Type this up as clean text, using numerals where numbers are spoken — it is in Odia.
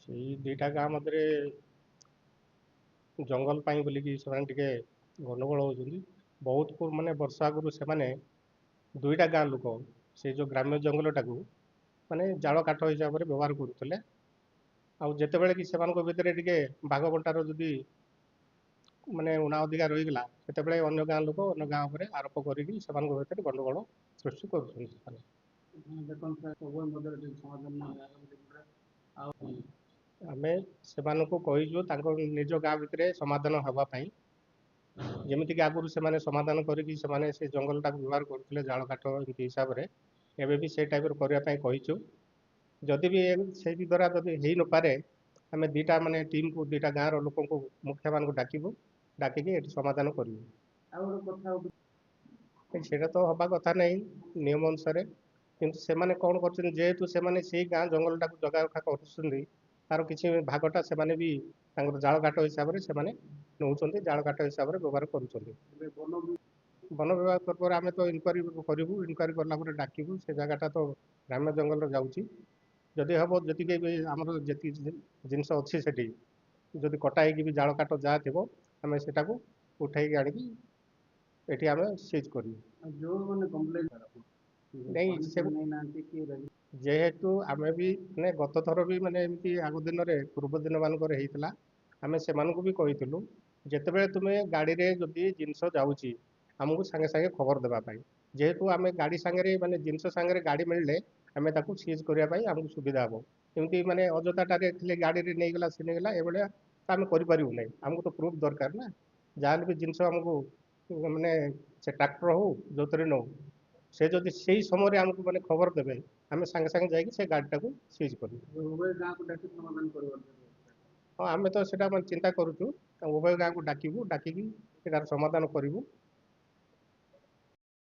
ସେଇ ଦୁଇଟା ଗାଁ ମଧ୍ୟରେ ଜଙ୍ଗଲ ପାଇଁ ବୋଲିକି ସେମାନେ ଟିକେ ଗଣ୍ଡଗୋଳ ହଉଛନ୍ତି। ବହୁତ ମାନେ ବର୍ଷ ଆଗରୁ ସେମାନେ ଦୁଇଟା ଗାଁ ଲୋକ ସେ ଯୋଉ ଗ୍ରାମ୍ୟ ଜଙ୍ଗଲଟାକୁ ମାନେ ଜାଳ କାଠ ହିସାବରେ ବ୍ୟବହାର କରୁଥିଲେ। ଆଉ ଯେତେବେଳେ କି ସେମାନଙ୍କ ଭିତରେ ଟିକେ ଭାଗ ବଣ୍ଟାର ଯଦି ମାନେ ଉଣା ଅଧିକାର ରହିଗଲା, ସେତେବେଳେ ଅନ୍ୟ ଗାଁ ଲୋକ ଅନ୍ୟ ଗାଁ ଉପରେ ଆରୋପ କରିକି ସେମାନଙ୍କ ଭିତରେ ଗଣ୍ଡଗୋଳ ସୃଷ୍ଟି କରୁଛନ୍ତି ସେମାନେ। ଦେଖନ୍ତୁ ସବୁବେଳେ ମଧ୍ୟରେ ଟିକେ ସମାଧାନ ନାହିଁ ଆଗାମୀ ଦିନରେ ଆଉ ଆମେ ସେମାନଙ୍କୁ କହିଛୁ ତାଙ୍କ ନିଜ ଗାଁ ଭିତରେ ସମାଧାନ ହେବା ପାଇଁ। ଯେମିତିକି ଆଗରୁ ସେମାନେ ସମାଧାନ କରିକି ସେମାନେ ସେ ଜଙ୍ଗଲଟାକୁ ବ୍ୟବହାର କରୁଥିଲେ ଜାଳ କାଠ ଏମିତି ହିସାବରେ, ଏବେ ବି ସେ ଟାଇପର କରିବା ପାଇଁ କହିଛୁ। ଯଦି ବି ସେଇଠି ଦ୍ୱାରା ଯଦି ହେଇନପାରେ, ଆମେ ଦିଟା ମାନେ ଟିମ୍କୁ ଦିଟା ଗାଁର ଲୋକଙ୍କୁ ମୁଖିଆ ମାନଙ୍କୁ ଡାକିବୁ, ଡାକିକି ଏଠି ସମାଧାନ କରିବୁ। ଆଉ ଗୋଟେ କଥା ସେଇଟା ତ ହବା କଥା ନାହିଁ ନିୟମ ଅନୁସାରେ, କିନ୍ତୁ ସେମାନେ କ'ଣ କରୁଛନ୍ତି, ଯେହେତୁ ସେମାନେ ସେଇ ଗାଁ ଜଙ୍ଗଲଟାକୁ ଜଗା ରଖା କରୁଛନ୍ତି, ତାର କିଛି ଭାଗଟା ସେମାନେ ବି ତାଙ୍କର ଜାଳ କାଠ ହିସାବରେ ସେମାନେ ନେଉଛନ୍ତି, ଜାଳ କାଠ ହିସାବରେ ବ୍ୟବହାର କରୁଛନ୍ତି। ଏବେ ବନ ବନ ବିଭାଗ ତରଫରୁ ଆମେ ତ ଇନକ୍ୱାରି କରିବୁ, ଇନକ୍ୱାରି କଲା ପରେ ଡାକିବୁ। ସେ ଜାଗାଟା ତ ଗ୍ରାମ୍ୟ ଜଙ୍ଗଲରେ ଯାଉଛି। ଯଦି ହବ, ଯେତିକି ବି ଆମର ଯେତିକି ଜିନିଷ ଅଛି ସେଠି ଯଦି କଟା ହେଇକି ବି ଜାଳ କାଠ ଯାହା ଥିବ, ଆମେ ସେଟାକୁ ଉଠେଇକି ଆଣିକି ଏଠି ଆମେ ସିଜ୍ କରିବୁ। ଯୋଉମାନେ କମ୍ପ୍ଲେନ୍ ନାଇଁ ପରମିଶନ ନେଇନାହାନ୍ତି କି ଯେହେତୁ ଆମେ ବି ମାନେ ଗତ ଥର ବି ମାନେ ଏମିତି ଆଗ ଦିନରେ ପୂର୍ବ ଦିନ ମାନଙ୍କରେ ହେଇଥିଲା, ଆମେ ସେମାନଙ୍କୁ ବି କହିଥିଲୁ ଯେତେବେଳେ ତୁମେ ଗାଡ଼ିରେ ଯଦି ଜିନିଷ ଯାଉଛି ଆମକୁ ସାଙ୍ଗେ ସାଙ୍ଗେ ଖବର ଦେବା ପାଇଁ। ଯେହେତୁ ଆମେ ଗାଡ଼ି ସାଙ୍ଗରେ ମାନେ ଜିନିଷ ସାଙ୍ଗରେ ଗାଡ଼ି ମିଳିଲେ ଆମେ ତାକୁ ସିଜ୍ କରିବା ପାଇଁ ଆମକୁ ସୁବିଧା ହବ। ଏମିତି ମାନେ ଅଯଥାଟାରେ ଥିଲେ ଗାଡ଼ିରେ ନେଇଗଲା ସେ ନେଇଗଲା, ଏଭଳିଆ ଆମେ କରିପାରିବୁ ନାହିଁ। ଆମକୁ ତ ପ୍ରୁଫ୍ ଦରକାର ନା, ଯାହାହେଲେ ବି ଜିନିଷ ଆମକୁ ମାନେ ସେ ଟ୍ରାକ୍ଟର ହଉ ଯୋଉଥିରେ ନଉ, ସେ ଯଦି ସେଇ ସମୟରେ ଆମକୁ ମାନେ ଖବର ଦେବେ, ଆମେ ସାଙ୍ଗେ ସାଙ୍ଗେ ଯାଇକି ସେ ଗାଡ଼ିଟାକୁ ସିଜ୍ କରିବୁ। ଉଭୟ ଗାଁକୁ ଡାକି ସମାଧାନ କରିବାର ହଁ, ଆମେ ତ ସେଟା ମାନେ ଚିନ୍ତା କରୁଛୁ, ଉଭୟ ଗାଁକୁ ଡାକିବୁ, ଡାକିକି ସେଟାର ସମାଧାନ କରିବୁ।